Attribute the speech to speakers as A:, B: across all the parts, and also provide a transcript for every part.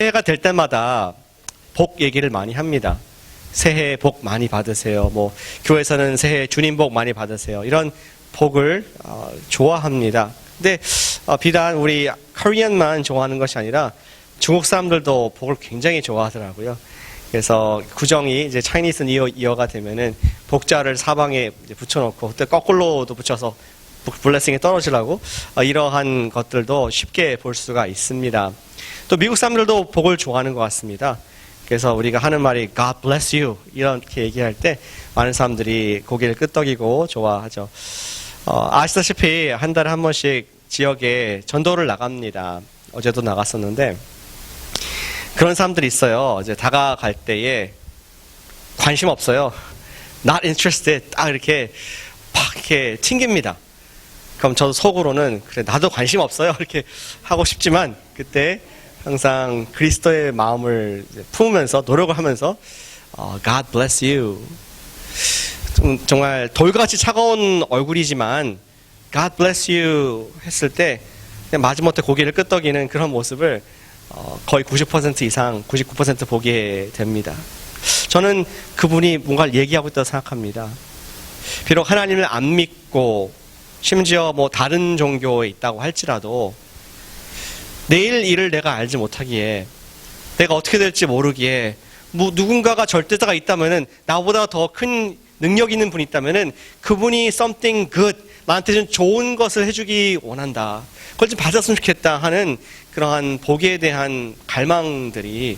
A: 새해가 될 때마다 복 얘기를 많이 합니다. 새해 복 많이 받으세요. 교회에서는 새해 주님 복 많이 받으세요. 이런 복을 좋아합니다. 근데 비단 우리 코리안만 좋아하는 것이 아니라 중국 사람들도 복을 굉장히 좋아하더라고요. 그래서 구정이 이제 차이니스 이어가 되면은 복자를 사방에 붙여놓고 그때 거꾸로도 붙여서 블레싱이 떨어지려고 이러한 것들도 쉽게 볼 수가 있습니다. 또 미국 사람들도 복을 좋아하는 것 같습니다. 그래서 우리가 하는 말이 God bless you 이렇게 얘기할 때 많은 사람들이 고개를 끄덕이고 좋아하죠. 아시다시피 한 달에 한 번씩 지역에 전도를 나갑니다. 어제도 나갔었는데 그런 사람들이 있어요. 이제 다가갈 때에 관심 없어요. Not interested. 딱 이렇게 팍 이렇게 튕깁니다. 그럼 저도 속으로는 그래 나도 관심 없어요 이렇게 하고 싶지만 그때 항상 그리스도의 마음을 품으면서 노력을 하면서 God bless you. 정말 돌같이 차가운 얼굴이지만 God bless you 했을 때 그냥 마지못해 고개를 끄덕이는 그런 모습을 거의 90% 이상 99% 보게 됩니다. 저는 그분이 뭔가를 얘기하고 있다고 생각합니다. 비록 하나님을 안 믿고 심지어 다른 종교에 있다고 할지라도 내일 일을 내가 알지 못하기에 내가 어떻게 될지 모르기에 누군가가 절대자가 있다면은 나보다 더 큰 능력 있는 분이 있다면은 그분이 something good 나한테 좀 좋은 것을 해주기 원한다. 그걸 좀 받았으면 좋겠다 하는 그러한 복에 대한 갈망들이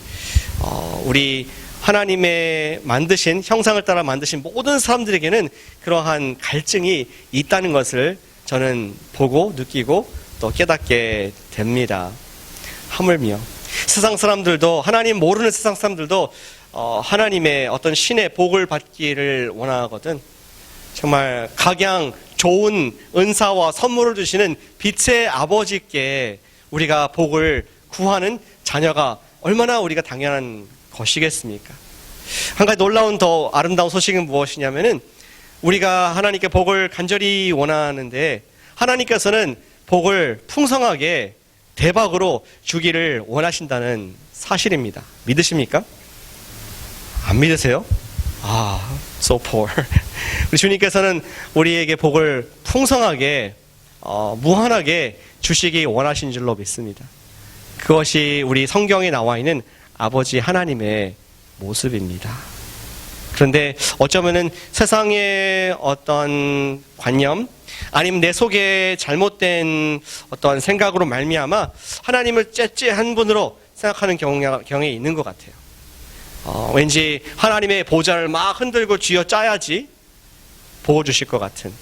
A: 우리 하나님의 만드신 형상을 따라 만드신 모든 사람들에게는 그러한 갈증이 있다는 것을 저는 보고 느끼고 또 깨닫게 됩니다. 하물며 세상 사람들도 하나님 모르는 세상 사람들도 하나님의 어떤 신의 복을 받기를 원하거든. 정말 각양 좋은 은사와 선물을 주시는 빛의 아버지께 우리가 복을 구하는 자녀가 얼마나 우리가 당연한 것이겠습니까? 한 가지 놀라운 더 아름다운 소식은 무엇이냐면은 우리가 하나님께 복을 간절히 원하는데 하나님께서는 복을 풍성하게 대박으로 주기를 원하신다는 사실입니다. 믿으십니까? 안 믿으세요? So poor. 우리 주님께서는 우리에게 복을 풍성하게 무한하게 주시기 원하신 줄로 믿습니다. 그것이 우리 성경에 나와 있는 아버지 하나님의 모습입니다. 그런데 어쩌면은 세상의 어떤 관념 아니면 내 속에 잘못된 어떤 생각으로 말미암아 하나님을 째째한 분으로 생각하는 경향이 있는 것 같아요. 왠지 하나님의 보좌를 막 흔들고 쥐어짜야지 보호 주실 것 같은,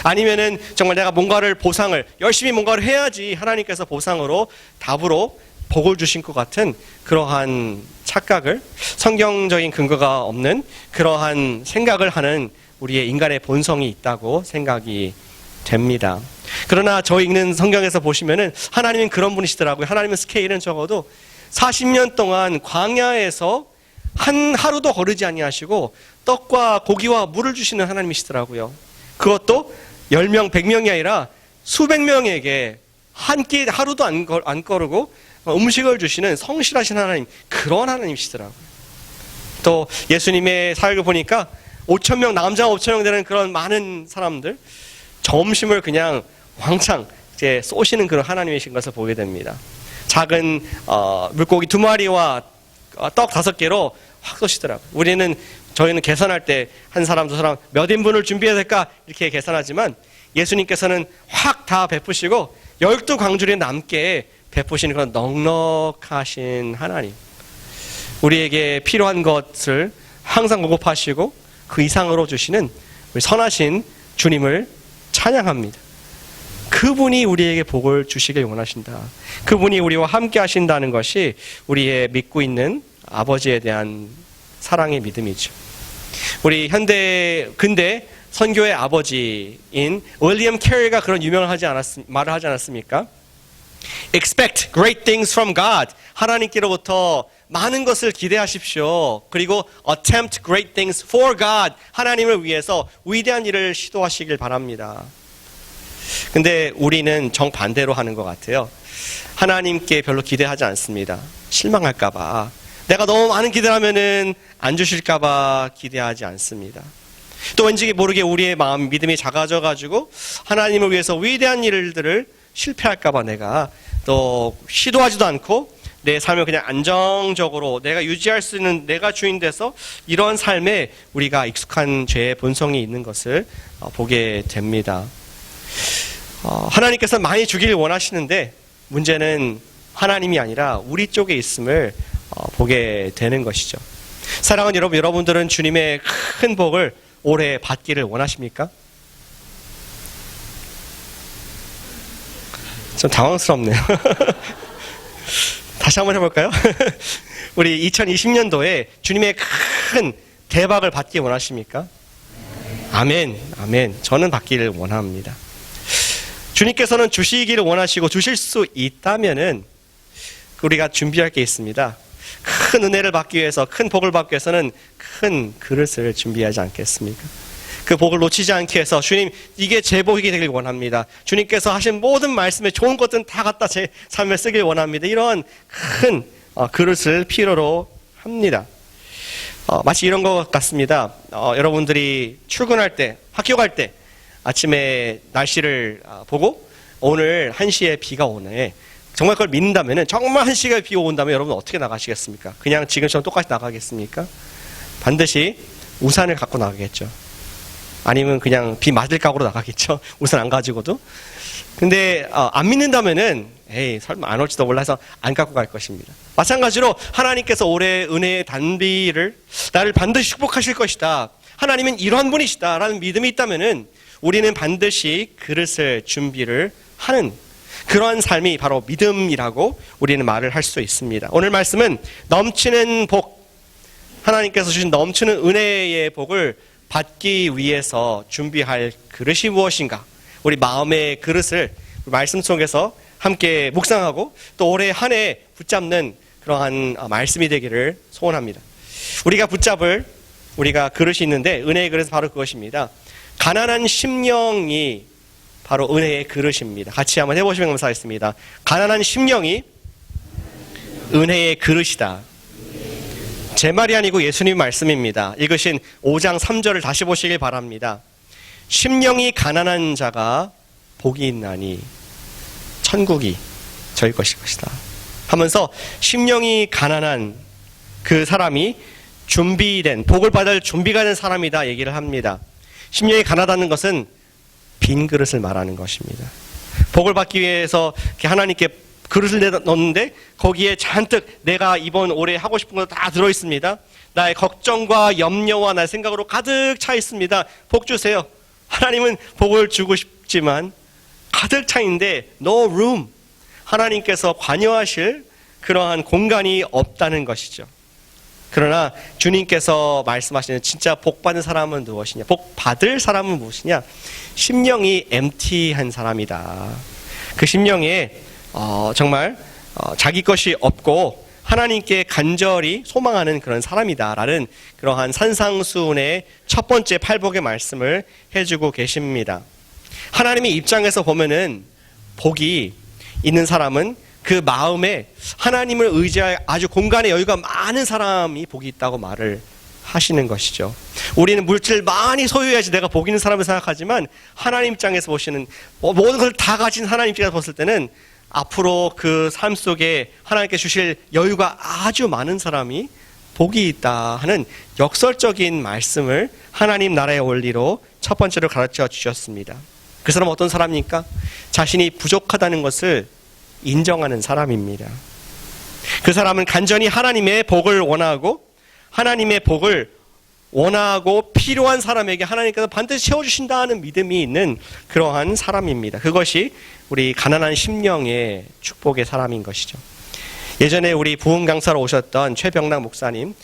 A: 아니면은 정말 내가 뭔가를 보상을 열심히 뭔가를 해야지 하나님께서 보상으로 답으로 복을 주신 것 같은 그러한 착각을, 성경적인 근거가 없는 그러한 생각을 하는 우리의 인간의 본성이 있다고 생각이 됩니다. 그러나 저 읽는 성경에서 보시면은 하나님은 그런 분이시더라고요. 하나님은 스케일은 적어도 40년 동안 광야에서 한 하루도 거르지 아니하시고 떡과 고기와 물을 주시는 하나님이시더라고요. 그것도 10명, 100명이 아니라 수백 명에게 한 끼 하루도 안 거르고 음식을 주시는 성실하신 하나님, 그런 하나님이시더라고요. 또 예수님의 사역을 보니까 5,000명, 남자 5,000명 되는 그런 많은 사람들, 점심을 그냥 왕창 이제 쏘시는 그런 하나님이신 것을 보게 됩니다. 작은 물고기 2마리와 떡 5개로 확 쏘시더라고요. 저희는 계산할 때 한 사람, 두 사람 몇 인분을 준비해야 될까 이렇게 계산하지만 예수님께서는 확 다 베푸시고 12광주리에 남게 베푸시는 그런 넉넉하신 하나님. 우리에게 필요한 것을 항상 공급하시고 그 이상으로 주시는 우리 선하신 주님을 찬양합니다. 그분이 우리에게 복을 주시길 원하신다. 그분이 우리와 함께 하신다는 것이 우리의 믿고 있는 아버지에 대한 사랑의 믿음이죠. 우리 근대 선교의 아버지인 윌리엄 캐리가 그런 유명한 말을 하지 않았습니까? Expect great things from God. 하나님께로부터 많은 것을 기대하십시오. 그리고 attempt great things for God. 하나님을 위해서 위대한 일을 시도하시길 바랍니다. 근데 우리는 정반대로 하는 것 같아요. 하나님께 별로 기대하지 않습니다. 실망할까봐, 내가 너무 많은 기대를 하면은 안 주실까봐 기대하지 않습니다. 또 왠지 모르게 우리의 마음, 믿음이 작아져가지고 하나님을 위해서 위대한 일들을 실패할까봐 내가 또 시도하지도 않고 내 삶을 그냥 안정적으로 내가 유지할 수 있는, 내가 주인 돼서 이런 삶에 우리가 익숙한 죄의 본성이 있는 것을 보게 됩니다. 하나님께서 많이 주길 원하시는데 문제는 하나님이 아니라 우리 쪽에 있음을 보게 되는 것이죠. 사랑하는 여러분, 여러분들은 주님의 큰 복을 올해 받기를 원하십니까? 좀 당황스럽네요. 다시 한번 해볼까요? 우리 2020년도에 주님의 큰 대박을 받기 원하십니까? 아멘, 아멘. 저는 받기를 원합니다. 주님께서는 주시기를 원하시고 주실 수 있다면은 우리가 준비할 게 있습니다. 큰 은혜를 받기 위해서, 큰 복을 받기 위해서는 큰 그릇을 준비하지 않겠습니까? 그 복을 놓치지 않기 위해서 주님, 이게 제 복이 되길 원합니다. 주님께서 하신 모든 말씀에 좋은 것들은 다 갖다 제 삶에 쓰길 원합니다. 이런 큰 그릇을 필요로 합니다. 마치 이런 것 같습니다. 여러분들이 출근할 때, 학교 갈 때 아침에 날씨를 보고 오늘 1시에 비가 오네, 정말 그걸 믿는다면, 정말 1시간 비 온다면 여러분 어떻게 나가시겠습니까? 그냥 지금처럼 똑같이 나가겠습니까? 반드시 우산을 갖고 나가겠죠. 아니면 그냥 비 맞을 각오로 나가겠죠. 우산 안 가지고도. 근데 안 믿는다면은 에이, 설마 안 올지도 몰라서 안 갖고 갈 것입니다. 마찬가지로 하나님께서 올해 은혜의 단비를 나를 반드시 축복하실 것이다, 하나님은 이러한 분이시다 라는 믿음이 있다면은 우리는 반드시 그릇을 준비를 하는 그러한 삶이 바로 믿음이라고 우리는 말을 할 수 있습니다. 오늘 말씀은 넘치는 복, 하나님께서 주신 넘치는 은혜의 복을 받기 위해서 준비할 그릇이 무엇인가, 우리 마음의 그릇을 말씀 속에서 함께 묵상하고 또 올해 한 해 붙잡는 그러한 말씀이 되기를 소원합니다. 우리가 그릇이 있는데 은혜의 그릇은 바로 그것입니다. 가난한 심령이 바로 은혜의 그릇입니다. 같이 한번 해보시면 감사하겠습니다. 가난한 심령이 은혜의 그릇이다. 제 말이 아니고 예수님 말씀입니다. 읽으신 5장 3절을 다시 보시길 바랍니다. 심령이 가난한 자가 복이 있나니 천국이 저희 것일 것이다 하면서 심령이 가난한 그 사람이 준비된, 복을 받을 준비가 된 사람이다 얘기를 합니다. 심령이 가난하다는 것은 빈 그릇을 말하는 것입니다. 복을 받기 위해서 하나님께 그릇을 넣었는데 거기에 잔뜩 내가 이번 올해 하고 싶은 거 다 들어있습니다. 나의 걱정과 염려와 나의 생각으로 가득 차 있습니다. 복 주세요. 하나님은 복을 주고 싶지만 가득 차 있는데 no room, 하나님께서 관여하실 그러한 공간이 없다는 것이죠. 그러나 주님께서 말씀하시는 진짜 복 받는 사람은 무엇이냐, 복 받을 사람은 무엇이냐, 심령이 empty한 사람이다. 그 심령에 정말 자기 것이 없고 하나님께 간절히 소망하는 그런 사람이다라는 그러한 산상수훈의 첫 번째 팔복의 말씀을 해주고 계십니다. 하나님의 입장에서 보면은 복이 있는 사람은 그 마음에 하나님을 의지할 아주 공간의 여유가 많은 사람이 복이 있다고 말을 하시는 것이죠. 우리는 물질 많이 소유해야지 내가 복 있는 사람을 생각하지만 하나님 입장에서 보시는, 모든 걸 다 가진 하나님 입장에서 봤을 때는 앞으로 그 삶 속에 하나님께 주실 여유가 아주 많은 사람이 복이 있다 하는 역설적인 말씀을 하나님 나라의 원리로 첫 번째로 가르쳐 주셨습니다. 그 사람은 어떤 사람입니까? 자신이 부족하다는 것을 인정하는 사람입니다. 그 사람은 간절히 하나님의 복을 원하고 하나님의 복을 원하고 필요한 사람에게 하나님께서 반드시 채워주신다는 믿음이 있는 그러한 사람입니다. 그것이 우리 가난한 심령의 축복의 사람인 것이죠. 예전에 우리 부흥 강사로 오셨던 최병락 목사님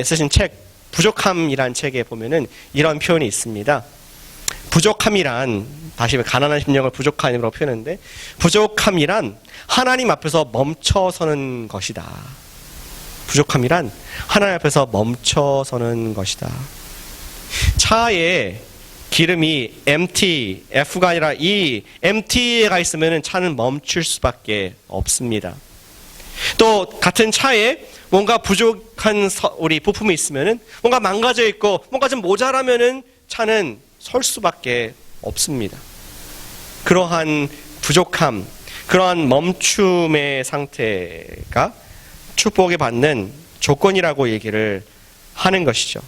A: 쓰신 책 부족함이란 책에 보면은 이런 표현이 있습니다. 부족함이란, 다시 가난한 심령을 부족함이라고 표현했는데, 부족함이란 하나님 앞에서 멈춰서는 것이다. 부족함이란 하나님 앞에서 멈춰서는 것이다. 차에 기름이 empty, F가 아니라 E, empty가 있으면 차는 멈출 수밖에 없습니다. 또 같은 차에 뭔가 부족한 우리 부품이 있으면은, 뭔가 망가져 있고 뭔가 좀 모자라면은 차는 설 수밖에 없습니다. 그러한 부족함, 그러한 멈춤의 상태가 축복을 받는 조건이라고 얘기를 하는 것이죠.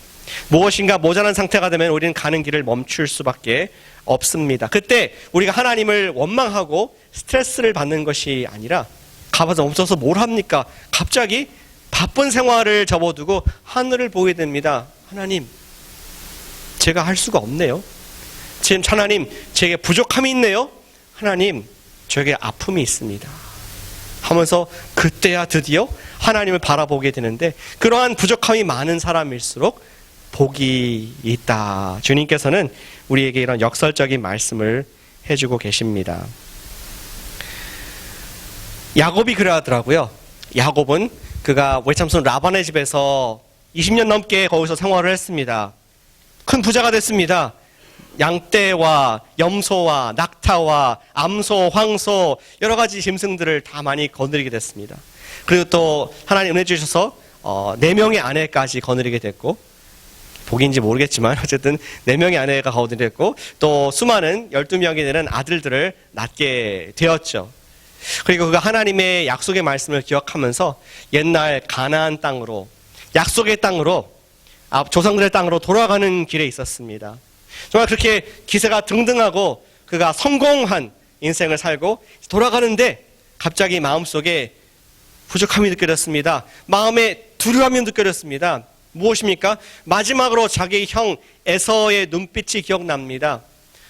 A: 무엇인가 모자란 상태가 되면 우리는 가는 길을 멈출 수밖에 없습니다. 그때 우리가 하나님을 원망하고 스트레스를 받는 것이 아니라, 가봐서 없어서 뭘 합니까? 갑자기 바쁜 생활을 접어두고 하늘을 보게 됩니다. 하나님, 제가 할 수가 없네요. 지금 하나님, 제게 부족함이 있네요. 하나님, 저에게 아픔이 있습니다 하면서 그때야 드디어 하나님을 바라보게 되는데, 그러한 부족함이 많은 사람일수록 복이 있다. 주님께서는 우리에게 이런 역설적인 말씀을 해주고 계십니다. 야곱이 그러하더라고요. 야곱은 그가 외참손 라반의 집에서 20년 넘게 거기서 생활을 했습니다. 큰 부자가 됐습니다. 양떼와 염소와 낙타와 암소, 황소, 여러 가지 짐승들을 다 많이 거느리게 됐습니다. 그리고 또 하나님 은혜 주셔서 4명의 아내까지 거느리게 됐고, 복인지 모르겠지만 어쨌든 4명의 아내가 거느리게 됐고, 또 수많은 12명이 되는 아들들을 낳게 되었죠. 그리고 그가 하나님의 약속의 말씀을 기억하면서 옛날 가나안 땅으로, 약속의 땅으로, 조상들의 땅으로 돌아가는 길에 있었습니다. 정말 그렇게 기세가 등등하고 그가 성공한 인생을 살고 돌아가는데 갑자기 마음속에 부족함이 느껴졌습니다. 마음에 두려움이 느껴졌습니다. 무엇입니까? 마지막으로 자기 형 에서의 눈빛이 기억납니다.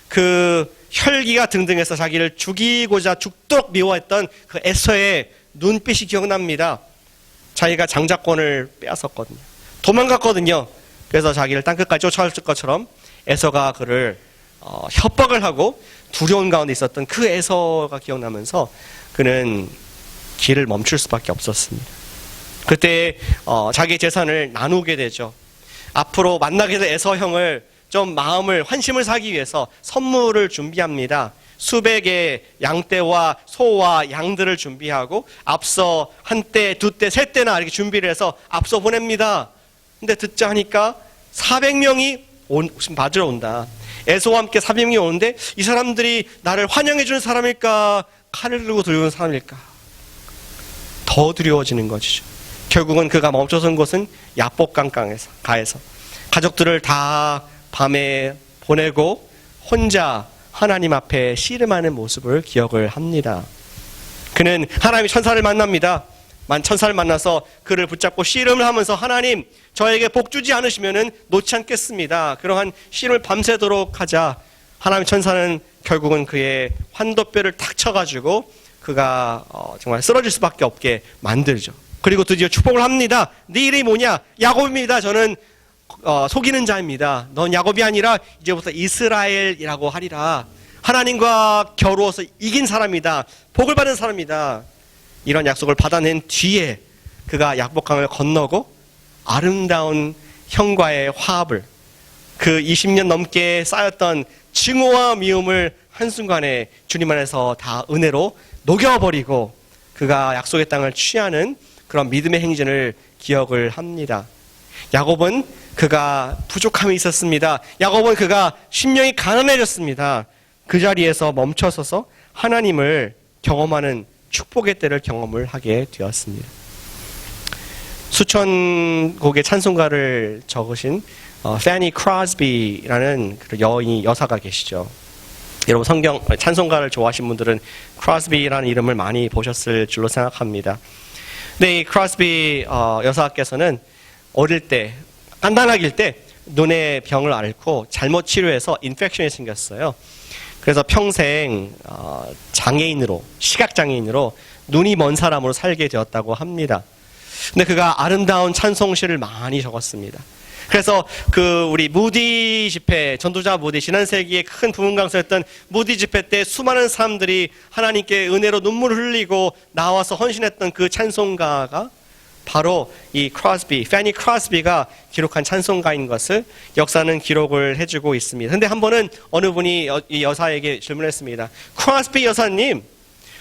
A: 그 혈기가 등등해서 자기를 죽이고자 죽도록 미워했던 그 에서의 눈빛이 기억납니다. 자기가 장자권을 빼앗았거든요. 도망갔거든요. 그래서 자기를 땅끝까지 쫓아올 것처럼 에서가 그를 협박을 하고 두려운 가운데 있었던 그 에서가 기억나면서 그는 길을 멈출 수밖에 없었습니다. 그때 자기 재산을 나누게 되죠. 앞으로 만나게 될 에서 형을 좀 마음을 환심을 사기 위해서 선물을 준비합니다. 수백의 양떼와 소와 양들을 준비하고 앞서 한 떼, 두 떼, 세 떼나 이렇게 준비를 해서 앞서 보냅니다. 근데 듣자 하니까 400명이 맞으러 온다. 에서와 함께 400명이 오는데 이 사람들이 나를 환영해 주는 사람일까, 칼을 들고 들어오는 사람일까? 더 두려워지는 것이죠. 결국은 그가 멈춰선 곳은 야복강가에서 가족들을 다 밤에 보내고 혼자 하나님 앞에 씨름하는 모습을 기억을 합니다. 그는 하나님의 천사를 만납니다. 천사를 만나서 그를 붙잡고 씨름을 하면서, 하나님, 저에게 복 주지 않으시면은 놓지 않겠습니다. 그러한 씨름을 밤새도록 하자. 하나님의 천사는 결국은 그의 환도뼈를 탁 쳐가지고 그가 정말 쓰러질 수밖에 없게 만들죠. 그리고 드디어 축복을 합니다. 네 이름이 뭐냐? 야곱입니다. 저는 속이는 자입니다. 넌 야곱이 아니라 이제부터 이스라엘이라고 하리라. 하나님과 겨루어서 이긴 사람이다. 복을 받은 사람이다. 이런 약속을 받아낸 뒤에 그가 야복강을 건너고 아름다운 형과의 화합을, 그 20년 넘게 쌓였던 증오와 미움을 한순간에 주님 안에서 다 은혜로 녹여버리고 그가 약속의 땅을 취하는 그런 믿음의 행진을 기억을 합니다. 야곱은 그가 부족함이 있었습니다. 야곱은 그가 심령이 가난해졌습니다. 그 자리에서 멈춰서서 하나님을 경험하는 축복의 때를 경험을 하게 되었습니다. 수천 곡의 찬송가를 적으신 패니 크로스비라는 여사가 계시죠. 여러분 찬송가를 좋아하시는 분들은 크로스비라는 이름을 많이 보셨을 줄로 생각합니다. 근데 이 크로스비 여사께서는 어릴 때, 간단하길 때 눈의 병을 앓고 잘못 치료해서 인펙션이 생겼어요. 그래서 평생 장애인으로, 시각장애인으로 눈이 먼 사람으로 살게 되었다고 합니다. 근데 그가 아름다운 찬송시를 많이 적었습니다. 그래서 우리 무디 집회, 전도자 무디, 지난 세기에 큰 부흥 강사였던 무디 집회 때 수많은 사람들이 하나님께 은혜로 눈물을 흘리고 나와서 헌신했던 그 찬송가가 바로 이 패니 크로스비가 기록한 찬송가인 것을 역사는 기록을 해주고 있습니다. 근데 한 번은 어느 분이 이 여사에게 질문했습니다. 크로스비 여사님,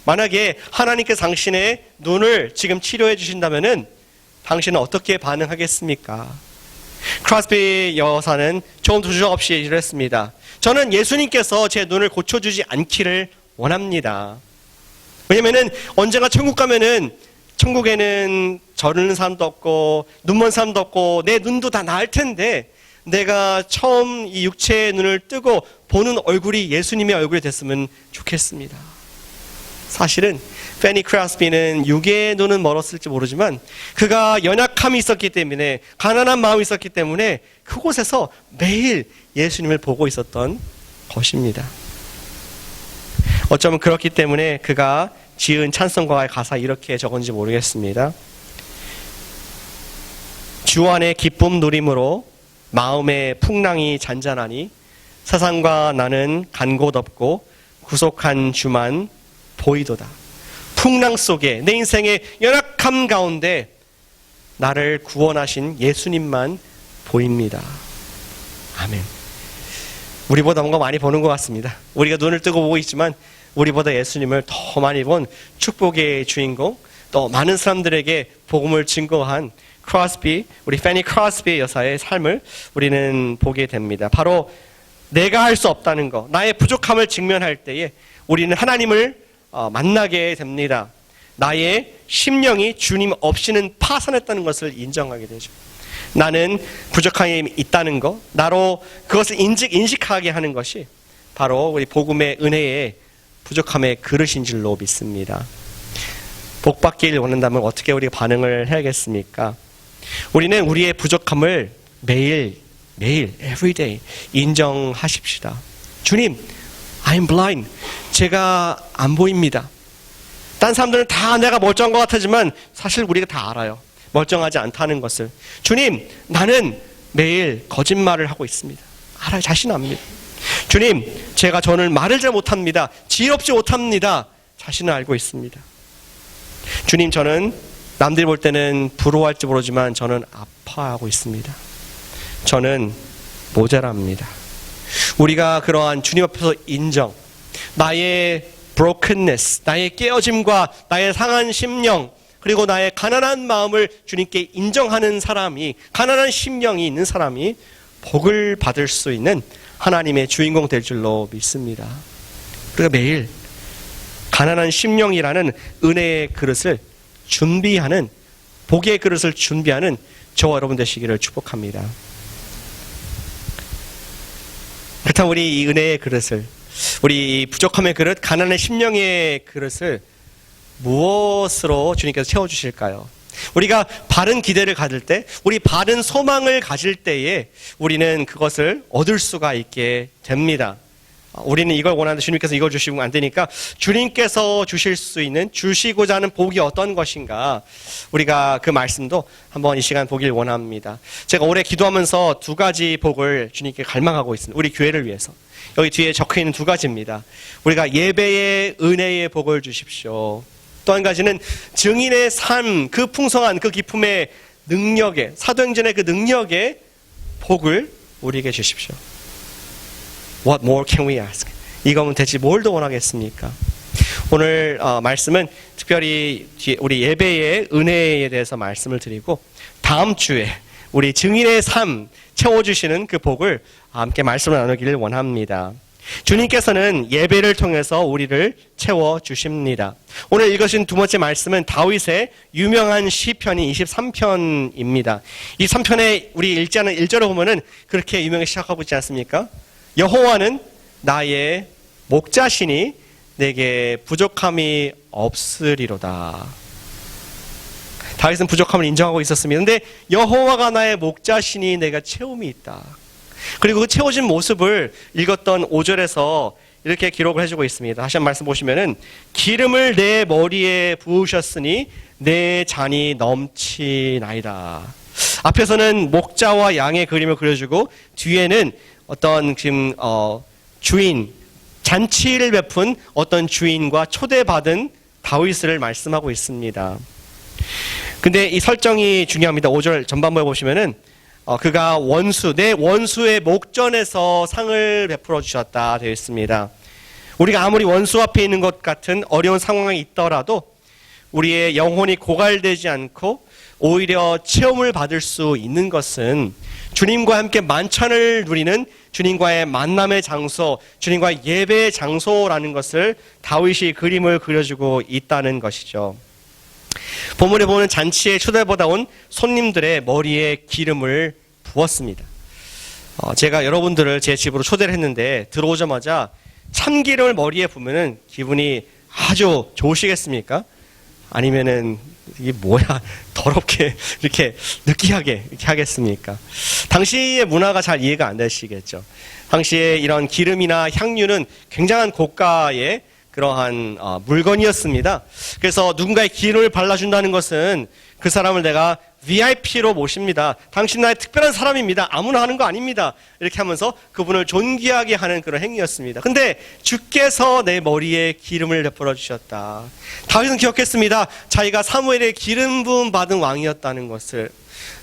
A: 만약에 하나님께서 당신의 눈을 지금 치료해 주신다면은 당신은 어떻게 반응하겠습니까? 크로스비 여사는 조금 주저 없이 얘기를 했습니다. 저는 예수님께서 제 눈을 고쳐주지 않기를 원합니다. 왜냐면은 언젠가 천국 가면은 천국에는 저르는 사람도 없고 눈먼 사람도 없고 내 눈도 다 나을 텐데 내가 처음 이 육체의 눈을 뜨고 보는 얼굴이 예수님의 얼굴이 됐으면 좋겠습니다. 사실은 페니 크로스비는 육의 눈은 멀었을지 모르지만 그가 연약함이 있었기 때문에 가난한 마음이 있었기 때문에 그곳에서 매일 예수님을 보고 있었던 것입니다. 어쩌면 그렇기 때문에 그가 지은 찬송가의 가사 이렇게 적은지 모르겠습니다. 주 안에 기쁨 누림으로 마음의 풍랑이 잔잔하니 세상과 나는 간 곳 없고 구속한 주만 보이도다. 풍랑 속에 내 인생의 연약함 가운데 나를 구원하신 예수님만 보입니다. 아멘. 우리보다 뭔가 많이 보는 것 같습니다. 우리가 눈을 뜨고 보고 있지만 우리보다 예수님을 더 많이 본 축복의 주인공, 또 많은 사람들에게 복음을 증거한 크로스비, 우리 페니 크로스비 여사의 삶을 우리는 보게 됩니다. 바로 내가 할 수 없다는 것, 나의 부족함을 직면할 때에 우리는 하나님을 만나게 됩니다. 나의 심령이 주님 없이는 파산했다는 것을 인정하게 되죠. 나는 부족함이 있다는 것, 나로 그것을 인식하게 하는 것이 바로 우리 복음의 은혜의 부족함의 그릇인 줄로 믿습니다. 복 받기를 원한다면 어떻게 우리가 반응을 해야겠습니까? 우리는 우리의 부족함을 매일 everyday 인정하십시다. 주님, I'm blind. 제가 안 보입니다. 딴 사람들은 다 내가 멀쩡한 것 같지만 사실 우리가 다 알아요. 멀쩡하지 않다는 것을. 주님, 나는 매일 거짓말을 하고 있습니다. 알아요. 자신합니다. 주님, 제가 저는 말을 잘 못합니다. 지혜롭지 못합니다. 자신을 알고 있습니다. 주님, 저는 남들이 볼 때는 부러워할지 모르지만 저는 아파하고 있습니다. 저는 모자랍니다. 우리가 그러한 주님 앞에서 인정, 나의 brokenness, 나의 깨어짐과 나의 상한 심령, 그리고 나의 가난한 마음을 주님께 인정하는 사람이, 가난한 심령이 있는 사람이 복을 받을 수 있는 하나님의 주인공 될 줄로 믿습니다. 우리가 매일 가난한 심령이라는 은혜의 그릇을 준비하는, 복의 그릇을 준비하는 저와 여러분 되시기를 축복합니다. 그렇다면 우리 이 은혜의 그릇을, 우리 부족함의 그릇, 가난의 심령의 그릇을 무엇으로 주님께서 채워주실까요? 우리가 바른 기대를 가질 때, 우리 바른 소망을 가질 때에 우리는 그것을 얻을 수가 있게 됩니다. 우리는 이걸 원하는데 주님께서 이걸 주시면 안 되니까 주님께서 주실 수 있는, 주시고자 하는 복이 어떤 것인가, 우리가 그 말씀도 한번 이 시간 보길 원합니다. 제가 올해 기도하면서 두 가지 복을 주님께 갈망하고 있습니다. 우리 교회를 위해서. 여기 뒤에 적혀있는 두 가지입니다. 우리가 예배의 은혜의 복을 주십시오. 또 한 가지는 증인의 삶, 그 풍성한 그 기쁨의 능력의, 사도행전의 그 능력의 복을 우리에게 주십시오. What more can we ask? 이거면 대체 뭘 더 원하겠습니까? 오늘 말씀은 특별히 우리 예배의 은혜에 대해서 말씀을 드리고, 다음 주에 우리 증인의 삶 채워주시는 그 복을 함께 말씀을 나누기를 원합니다. 주님께서는 예배를 통해서 우리를 채워주십니다. 오늘 읽으신 두 번째 말씀은 다윗의 유명한 시편인 23편입니다. 이 3편에 우리 읽지 않은 1절을 보면은 그렇게 유명하게 시작하고 있지 않습니까? 여호와는 나의 목자시니 내게 부족함이 없으리로다. 다윗은 부족함을 인정하고 있었습니다. 그런데 여호와가 나의 목자시니 내가 채움이 있다. 그리고 그 채워진 모습을 읽었던 5절에서 이렇게 기록을 해주고 있습니다. 다시 한번 말씀 보시면은, 기름을 내 머리에 부으셨으니 내 잔이 넘치나이다. 앞에서는 목자와 양의 그림을 그려주고, 뒤에는 어떤 지금 주인, 잔치를 베푼 어떤 주인과 초대받은 다윗을 말씀하고 있습니다. 근데 이 설정이 중요합니다. 5절 전반부에 보시면은 그가 내 원수의 목전에서 상을 베풀어 주셨다 되어 있습니다. 우리가 아무리 원수 앞에 있는 것 같은 어려운 상황에 있더라도 우리의 영혼이 고갈되지 않고 오히려 체험을 받을 수 있는 것은 주님과 함께 만찬을 누리는 주님과의 만남의 장소, 주님과의 예배의 장소라는 것을 다윗이 그림을 그려주고 있다는 것이죠. 본문에 보면 잔치에 초대받아 온 손님들의 머리에 기름을 부었습니다. 제가 여러분들을 제 집으로 초대를 했는데 들어오자마자 참기름을 머리에 부으면 기분이 아주 좋으시겠습니까? 아니면은 이게 뭐야 더럽게 이렇게 느끼하게 이렇게 하겠습니까? 당시의 문화가 잘 이해가 안 되시겠죠. 당시에 이런 기름이나 향유는 굉장한 고가의 그러한 물건이었습니다. 그래서 누군가의 기름을 발라준다는 것은 그 사람을 내가 VIP로 모십니다. 당신 나의 특별한 사람입니다. 아무나 하는 거 아닙니다. 이렇게 하면서 그분을 존귀하게 하는 그런 행위였습니다. 근데 주께서 내 머리에 기름을 베풀어 주셨다. 다윗은 기억했습니다. 자기가 사무엘의 기름 부음 받은 왕이었다는 것을.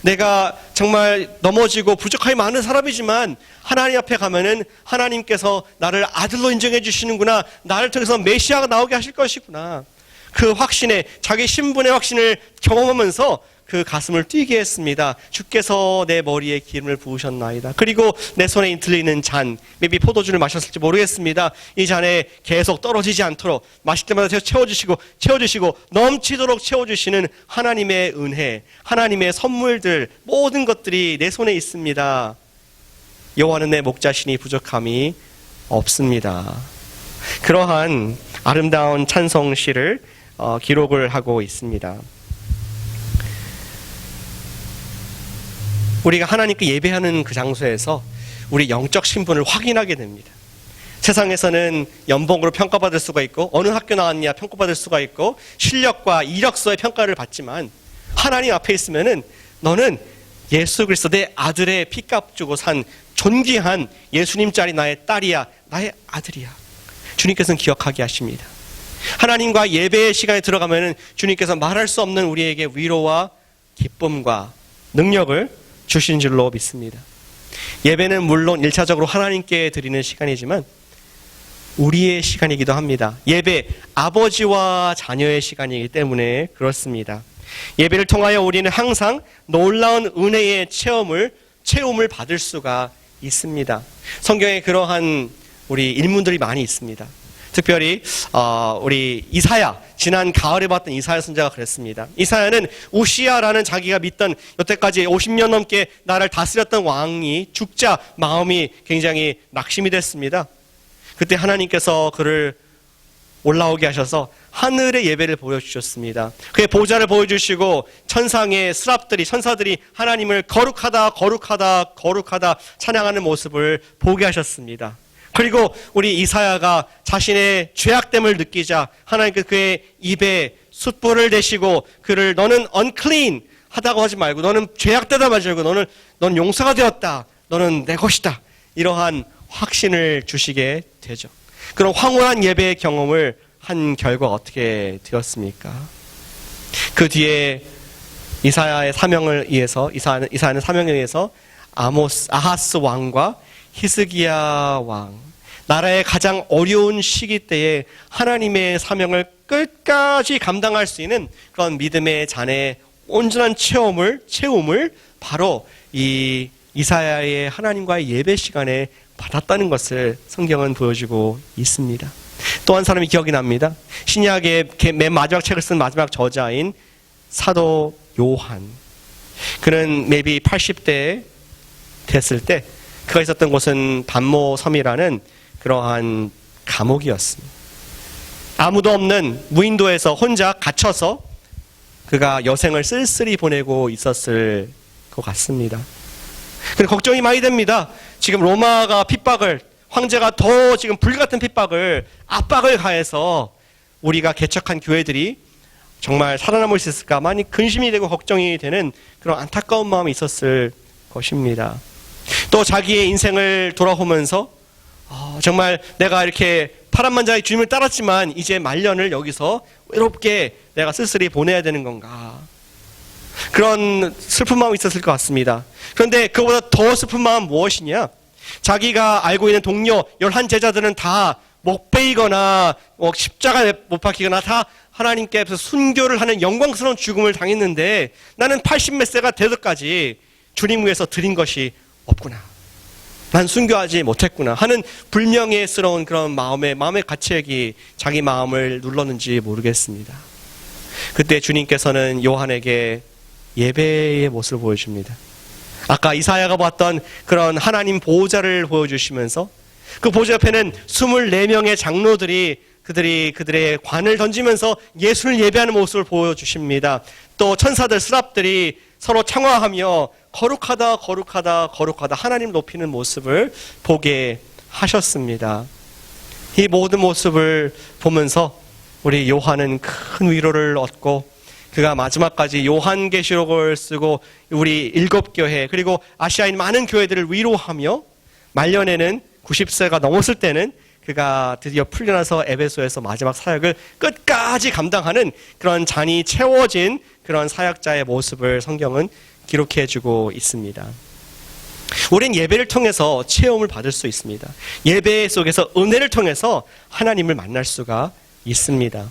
A: 내가 정말 넘어지고 부족함이 많은 사람이지만 하나님 앞에 가면은 하나님께서 나를 아들로 인정해 주시는구나. 나를 통해서 메시아가 나오게 하실 것이구나. 그 확신에, 자기 신분의 확신을 경험하면서 그 가슴을 뛰게 했습니다. 주께서 내 머리에 기름을 부으셨나이다. 그리고 내 손에 들리는 잔, maybe 포도주를 마셨을지 모르겠습니다. 이 잔에 계속 떨어지지 않도록 마실 때마다 채워주시고 넘치도록 채워주시는 하나님의 은혜, 하나님의 선물들, 모든 것들이 내 손에 있습니다. 여호와는 내 목자시니 부족함이 없습니다. 그러한 아름다운 찬송시를 기록을 하고 있습니다. 우리가 하나님께 예배하는 그 장소에서 우리 영적 신분을 확인하게 됩니다. 세상에서는 연봉으로 평가받을 수가 있고 어느 학교 나왔냐 평가받을 수가 있고 실력과 이력서의 평가를 받지만 하나님 앞에 있으면은 너는 예수 그리스도 내 아들의 피값 주고 산 존귀한 예수님짜리 나의 딸이야, 나의 아들이야. 주님께서는 기억하게 하십니다. 하나님과 예배의 시간에 들어가면은 주님께서 말할 수 없는 우리에게 위로와 기쁨과 능력을 주신 줄로 믿습니다. 예배는 물론 1차적으로 하나님께 드리는 시간이지만 우리의 시간이기도 합니다. 예배, 아버지와 자녀의 시간이기 때문에 그렇습니다. 예배를 통하여 우리는 항상 놀라운 은혜의 체험을 받을 수가 있습니다. 성경에 그러한 우리 일문들이 많이 있습니다. 특별히 우리 이사야, 지난 가을에 봤던 이사야 선지자가 그랬습니다. 이사야는 우시야라는 자기가 믿던 여태까지 50년 넘게 나를 다스렸던 왕이 죽자 마음이 굉장히 낙심이 됐습니다. 그때 하나님께서 그를 올라오게 하셔서 하늘의 예배를 보여주셨습니다. 그의 보좌를 보여주시고 천상의 천사들이 하나님을 거룩하다 거룩하다 거룩하다 찬양하는 모습을 보게 하셨습니다. 그리고 우리 이사야가 자신의 죄악됨을 느끼자 하나님께서 그의 입에 숯불을 대시고 그를 너는 unclean 하다고 하지 말고 너는 죄악되다 말고 너는 용서가 되었다. 너는 내 것이다. 이러한 확신을 주시게 되죠. 그런 황홀한 예배의 경험을 한 결과 어떻게 되었습니까? 그 뒤에 이사야의 사명을 위해서 이사야는 사명에 의해서 아하스 왕과 히스기야 왕, 나라의 가장 어려운 시기 때에 하나님의 사명을 끝까지 감당할 수 있는 그런 믿음의 잔의 온전한 체험을 바로 이 이사야의 하나님과의 예배 시간에 받았다는 것을 성경은 보여주고 있습니다. 또 한 사람이 기억이 납니다. 신약의 맨 마지막 책을 쓴 마지막 저자인 사도 요한. 그는 maybe 80대 됐을 때 그가 있었던 곳은 반모 섬이라는 그러한 감옥이었습니다. 아무도 없는 무인도에서 혼자 갇혀서 그가 여생을 쓸쓸히 보내고 있었을 것 같습니다. 근데 걱정이 많이 됩니다. 지금 로마가 황제가 더 지금 불같은 압박을 가해서 우리가 개척한 교회들이 정말 살아남을 수 있을까 많이 근심이 되고 걱정이 되는 그런 안타까운 마음이 있었을 것입니다. 또 자기의 인생을 돌아보면서 정말 내가 이렇게 파란만장의 주님을 따랐지만 이제 말년을 여기서 외롭게 내가 쓸쓸히 보내야 되는 건가, 그런 슬픈 마음이 있었을 것 같습니다. 그런데 그보다 더 슬픈 마음은 무엇이냐? 자기가 알고 있는 동료 11제자들은 다 목 베이거나 십자가에 못 박히거나 다 하나님께 앞에서 순교를 하는 영광스러운 죽음을 당했는데 나는 80몇 세가 되도까지 주님 위해서 드린 것이 없구나. 난 순교하지 못했구나 하는 불명예스러운 그런 마음의 가책이 자기 마음을 눌렀는지 모르겠습니다. 그때 주님께서는 요한에게 예배의 모습을 보여줍니다. 아까 이사야가 봤던 그런 하나님 보호자를 보여주시면서 그 보호자 옆에는 24명의 장로들이 그들의 관을 던지면서 예수를 예배하는 모습을 보여주십니다. 또 천사들 스랍들이 서로 창화하며 거룩하다 거룩하다 거룩하다 하나님 높이는 모습을 보게 하셨습니다. 이 모든 모습을 보면서 우리 요한은 큰 위로를 얻고 그가 마지막까지 요한계시록을 쓰고 우리 7교회 그리고 아시아인 많은 교회들을 위로하며 말년에는 90세가 넘었을 때는 그가 드디어 풀려나서 에베소에서 마지막 사역을 끝까지 감당하는 그런 잔이 채워진 그런 사역자의 모습을 성경은 기록해주고 있습니다. 우린 예배를 통해서 체험을 받을 수 있습니다. 예배 속에서 은혜를 통해서 하나님을 만날 수가 있습니다.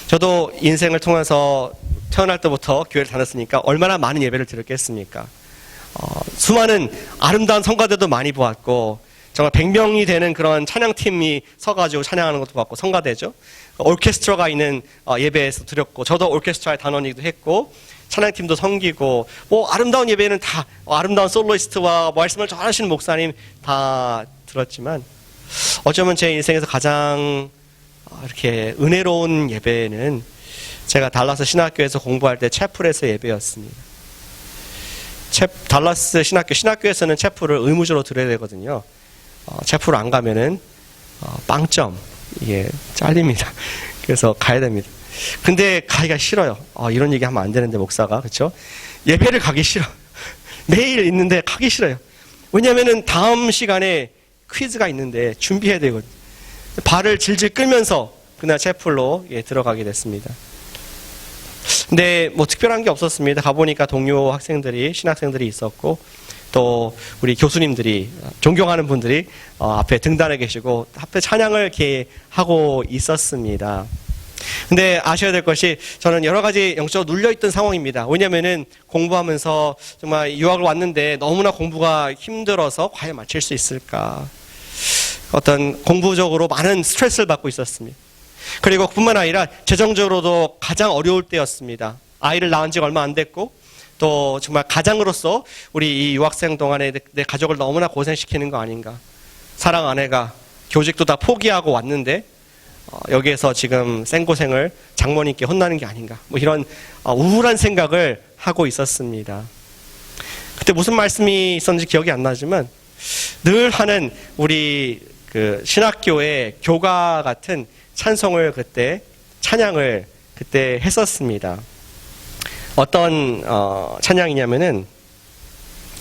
A: 저도 인생을 통해서 태어날 때부터 교회를 다녔으니까 얼마나 많은 예배를 드렸겠습니까? 수많은 아름다운 성가대도 많이 보았고 정말 100명이 되는 그런 찬양팀이 서가지고 찬양하는 것도 봤고 성가대죠. 오케스트라가 있는 예배에서 드렸고 저도 오케스트라의 단원이기도 했고 찬양팀도 섬기고 아름다운 예배는 다 아름다운 솔로이스트와 말씀을 잘하시는 목사님 다 들었지만 어쩌면 제 인생에서 가장 이렇게 은혜로운 예배는 제가 달라스 신학교에서 공부할 때 채플에서 예배였습니다. 달라스 신학교에서는 채플을 의무적으로 드려야 되거든요. 채플 안 가면은 빵점 이게 잘립니다. 그래서 가야 됩니다. 근데 가기가 싫어요. 이런 얘기 하면 안 되는데 목사가 그렇죠? 예배를 가기 싫어. 매일 있는데 가기 싫어요. 왜냐하면은 다음 시간에 퀴즈가 있는데 준비해야 되거든요. 발을 질질 끌면서 그날 채플로 들어가게 됐습니다. 근데 특별한 게 없었습니다. 가보니까 동료 학생들이 신학생들이 있었고 또 우리 교수님들이 존경하는 분들이 앞에 등단해 계시고 앞에 찬양을 이렇게 하고 있었습니다. 근데 아셔야 될 것이 저는 여러 가지 영적으로 눌려있던 상황입니다. 왜냐면은 공부하면서 정말 유학을 왔는데 너무나 공부가 힘들어서 과연 마칠 수 있을까? 어떤 공부적으로 많은 스트레스를 받고 있었습니다. 그리고 뿐만 아니라 재정적으로도 가장 어려울 때였습니다. 아이를 낳은 지가 얼마 안 됐고 또 정말 가장으로서 우리 이 유학생 동안에 내 가족을 너무나 고생시키는 거 아닌가. 사랑 아내가 교직도 다 포기하고 왔는데 여기에서 지금 생고생을 장모님께 혼나는 게 아닌가. 이런 우울한 생각을 하고 있었습니다. 그때 무슨 말씀이 있었는지 기억이 안 나지만 늘 하는 우리 그 신학교의 교가 같은 찬송을 그때 찬양을 그때 했었습니다. 어떤 찬양이냐면은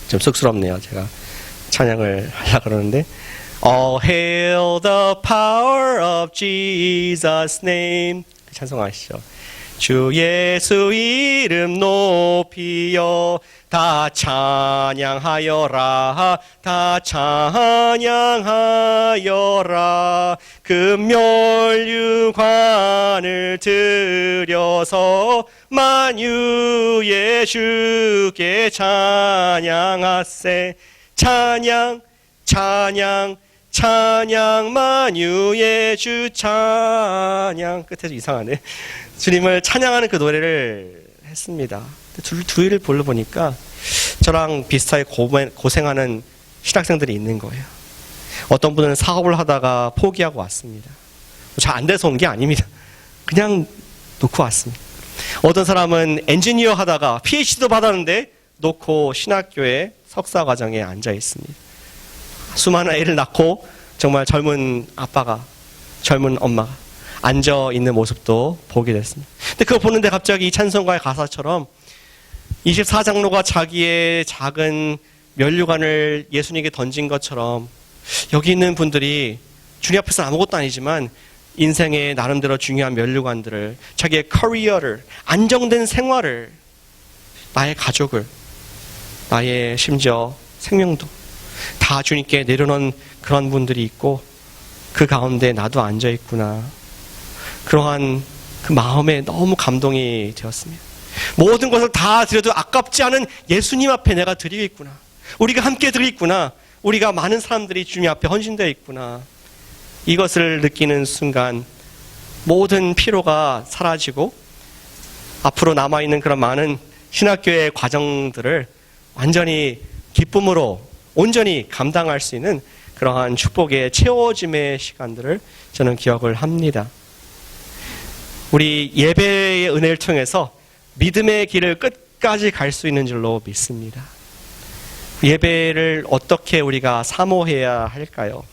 A: 좀 쑥스럽네요. 제가 찬양을 하려고 그러는데 All hail the power of Jesus' name. 그 찬송 아시죠? 주 예수 이름 높이여 다 찬양하여라 다 찬양하여라 금면류관을 들여서 만유의 주께 찬양하세 찬양 찬양 찬양 만유의 주 찬양 끝에서 이상하네. 주님을 찬양하는 그 노래를 했습니다. 주위를 보니까 저랑 비슷하게 고생하는 신학생들이 있는 거예요. 어떤 분은 사업을 하다가 포기하고 왔습니다. 잘 안 돼서 온 게 아닙니다. 그냥 놓고 왔습니다. 어떤 사람은 엔지니어 하다가 PhD도 받았는데 놓고 신학교에 석사 과정에 앉아 있습니다. 수많은 애를 낳고 정말 젊은 아빠가 젊은 엄마가 앉아 있는 모습도 보게 됐습니다. 근데 그거 보는데 갑자기 이 찬송가의 가사처럼 24장로가 자기의 작은 면류관을 예수님에게 던진 것처럼 여기 있는 분들이 주님 앞에서 아무것도 아니지만 인생의 나름대로 중요한 면류관들을 자기의 커리어를 안정된 생활을 나의 가족을 나의 심지어 생명도 다 주님께 내려놓은 그런 분들이 있고 그 가운데 나도 앉아 있구나. 그러한 그 마음에 너무 감동이 되었습니다. 모든 것을 다 드려도 아깝지 않은 예수님 앞에 내가 드리고 있구나. 우리가 함께 드리고 있구나. 우리가 많은 사람들이 주님 앞에 헌신되어 있구나. 이것을 느끼는 순간 모든 피로가 사라지고 앞으로 남아있는 그런 많은 신학교의 과정들을 완전히 기쁨으로 온전히 감당할 수 있는 그러한 축복의 채워짐의 시간들을 저는 기억을 합니다. 우리 예배의 은혜를 통해서 믿음의 길을 끝까지 갈 수 있는 줄로 믿습니다. 예배를 어떻게 우리가 사모해야 할까요?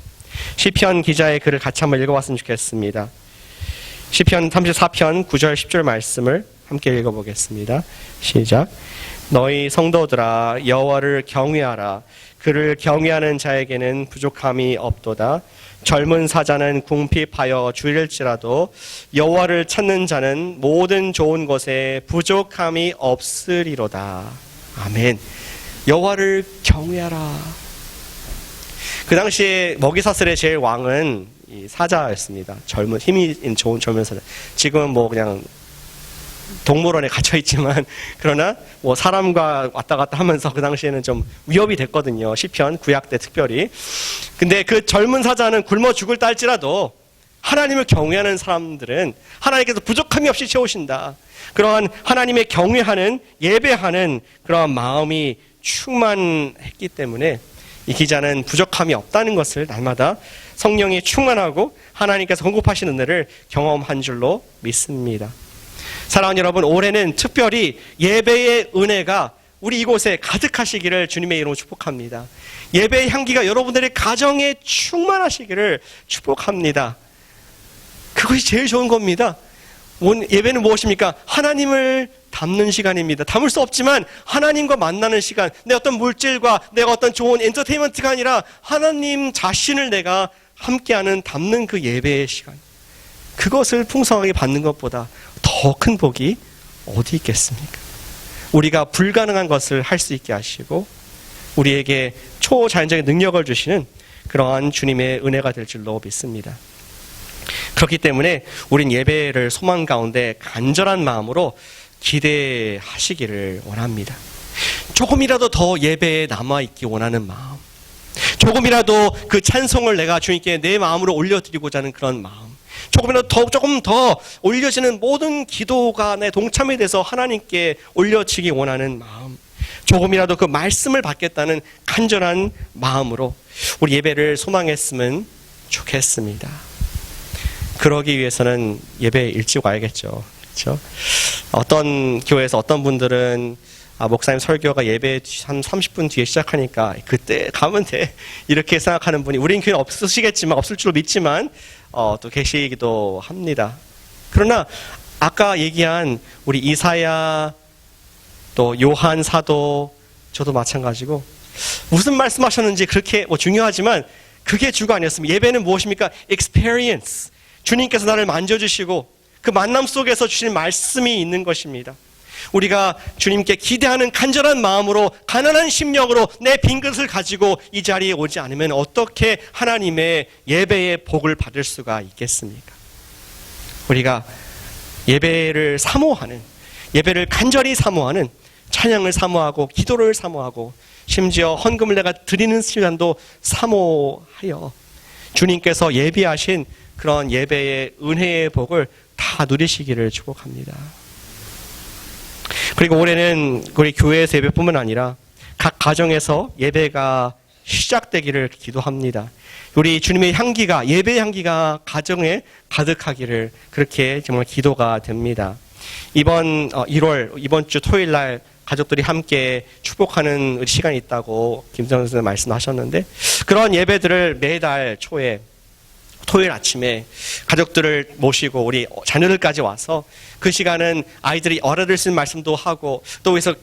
A: 시편 기자의 글을 같이 한번 읽어봤으면 좋겠습니다. 시편 34편 9절 10절 말씀을 함께 읽어보겠습니다. 시작. 너희 성도들아 여호와를 경외하라. 그를 경외하는 자에게는 부족함이 없도다. 젊은 사자는 궁핍하여 줄일지라도 여호와를 찾는 자는 모든 좋은 것에 부족함이 없으리로다. 아멘. 여호와를 경외하라. 그 당시에 먹이사슬의 제일 왕은 이 사자였습니다. 힘이 좋은 젊은 사자. 지금은 뭐 그냥 동물원에 갇혀 있지만 그러나 뭐 사람과 왔다 갔다 하면서 그 당시에는 좀 위협이 됐거든요. 시편 구약 때 특별히. 근데 그 젊은 사자는 굶어 죽을 다 할지라도 하나님을 경외하는 사람들은 하나님께서 부족함이 없이 채우신다. 그러한 하나님의 경외하는 예배하는 그러한 마음이 충만했기 때문에 이 기자는 부족함이 없다는 것을 날마다 성령이 충만하고 하나님께서 공급하시는 은혜를 경험한 줄로 믿습니다. 사랑하는 여러분, 올해는 특별히 예배의 은혜가 우리 이곳에 가득하시기를 주님의 이름으로 축복합니다. 예배의 향기가 여러분들의 가정에 충만하시기를 축복합니다. 그것이 제일 좋은 겁니다. 예배는 무엇입니까? 하나님을 담는 시간입니다. 담을 수 없지만 하나님과 만나는 시간, 내 어떤 물질과 내가 어떤 좋은 엔터테인먼트가 아니라 하나님 자신을 내가 함께하는 담는 그 예배의 시간, 그것을 풍성하게 받는 것보다 더 큰 복이 어디 있겠습니까? 우리가 불가능한 것을 할 수 있게 하시고 우리에게 초자연적인 능력을 주시는 그러한 주님의 은혜가 될 줄로 믿습니다. 그렇기 때문에 우린 예배를 소망 가운데 간절한 마음으로 기대하시기를 원합니다. 조금이라도 더 예배에 남아있기 원하는 마음, 조금이라도 그 찬송을 내가 주님께 내 마음으로 올려드리고자 하는 그런 마음, 조금 더 올려지는 모든 기도가 내 동참이 돼서 하나님께 올려지기 원하는 마음, 조금이라도 그 말씀을 받겠다는 간절한 마음으로 우리 예배를 소망했으면 좋겠습니다. 그러기 위해서는 예배에 일찍 와야겠죠. 그렇죠? 어떤 교회에서 어떤 분들은 목사님 설교가 예배 한 30분 뒤에 시작하니까 그때 가면 돼, 이렇게 생각하는 분이 우린 교회 없으시겠지만, 없을 줄로 믿지만 또 계시기도 합니다. 그러나 아까 얘기한 우리 이사야, 또 요한 사도, 저도 마찬가지고 무슨 말씀하셨는지 그렇게 중요하지만 그게 주가 아니었습니다. 예배는 무엇입니까? experience. 주님께서 나를 만져주시고 그 만남 속에서 주신 말씀이 있는 것입니다. 우리가 주님께 기대하는 간절한 마음으로, 가난한 심령으로 내 빈것을 가지고 이 자리에 오지 않으면 어떻게 하나님의 예배의 복을 받을 수가 있겠습니까? 우리가 예배를 사모하는, 예배를 간절히 사모하는, 찬양을 사모하고 기도를 사모하고 심지어 헌금을 내가 드리는 시간도 사모하여 주님께서 예비하신 그런 예배의 은혜의 복을 다 누리시기를 축복합니다. 그리고 올해는 우리 교회에서 예배뿐만 아니라 각 가정에서 예배가 시작되기를 기도합니다. 우리 주님의 향기가, 예배의 향기가 가정에 가득하기를 그렇게 정말 기도가 됩니다. 이번 1월, 이번 주 토요일 날 가족들이 함께 축복하는 시간이 있다고 김성현 선생님 말씀하셨는데, 그런 예배들을 매달 초에 토요일 아침에 가족들을 모시고 우리 자녀들까지 와서 그 시간은 아이들이 어른들 쓴 말씀도 하고 또 여기서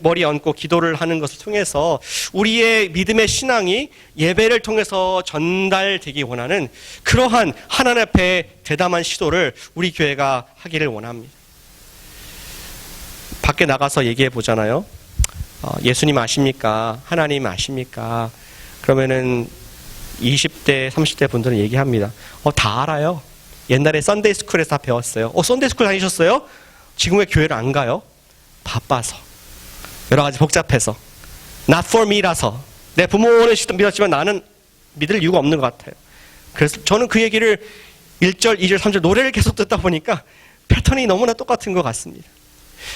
A: 머리 얹고 기도를 하는 것을 통해서 우리의 믿음의 신앙이 예배를 통해서 전달되기 원하는 그러한 하나님 앞에 대담한 시도를 우리 교회가 하기를 원합니다. 밖에 나가서 얘기해 보잖아요. 예수님 아십니까? 하나님 아십니까? 그러면은 20대, 30대 분들은 얘기합니다. 다 알아요. 옛날에 썬데이 스쿨에서 다 배웠어요. 썬데이 스쿨 다니셨어요? 지금 왜 교회를 안 가요? 바빠서. 여러 가지 복잡해서. Not for me라서. 내 부모는 믿었지만 나는 믿을 이유가 없는 것 같아요. 그래서 저는 그 얘기를 1절, 2절, 3절 노래를 계속 듣다 보니까 패턴이 너무나 똑같은 것 같습니다.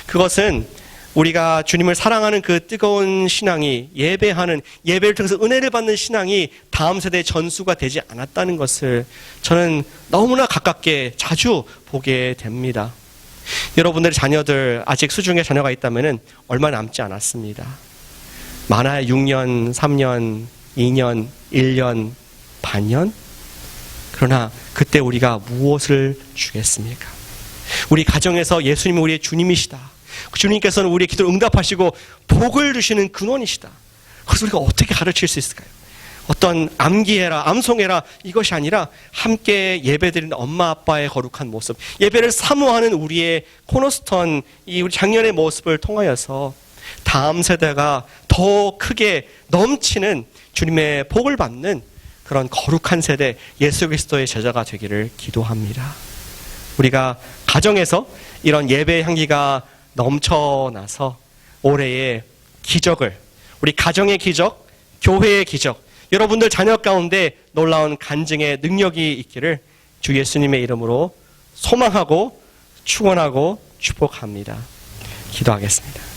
A: 그것은 우리가 주님을 사랑하는 그 뜨거운 신앙이 예배를 통해서 은혜를 받는 신앙이 다음 세대의 전수가 되지 않았다는 것을 저는 너무나 가깝게 자주 보게 됩니다. 여러분들의 자녀들 아직 수중에 자녀가 있다면 얼마 남지 않았습니다. 많아야 6년, 3년, 2년, 1년, 반년? 그러나 그때 우리가 무엇을 주겠습니까? 우리 가정에서 예수님은 우리의 주님이시다. 주님께서는 우리의 기도를 응답하시고 복을 주시는 근원이시다. 그래서 우리가 어떻게 가르칠 수 있을까요? 어떤 암기해라, 암송해라 이것이 아니라 함께 예배드리는 엄마 아빠의 거룩한 모습, 예배를 사모하는 우리의 코너스톤 이 우리 작년의 모습을 통하여서 다음 세대가 더 크게 넘치는 주님의 복을 받는 그런 거룩한 세대 예수 그리스도의 제자가 되기를 기도합니다. 우리가 가정에서 이런 예배의 향기가 넘쳐나서 올해의 기적을, 우리 가정의 기적, 교회의 기적, 여러분들 자녀 가운데 놀라운 간증의 능력이 있기를 주 예수님의 이름으로 소망하고 축원하고 축복합니다. 기도하겠습니다.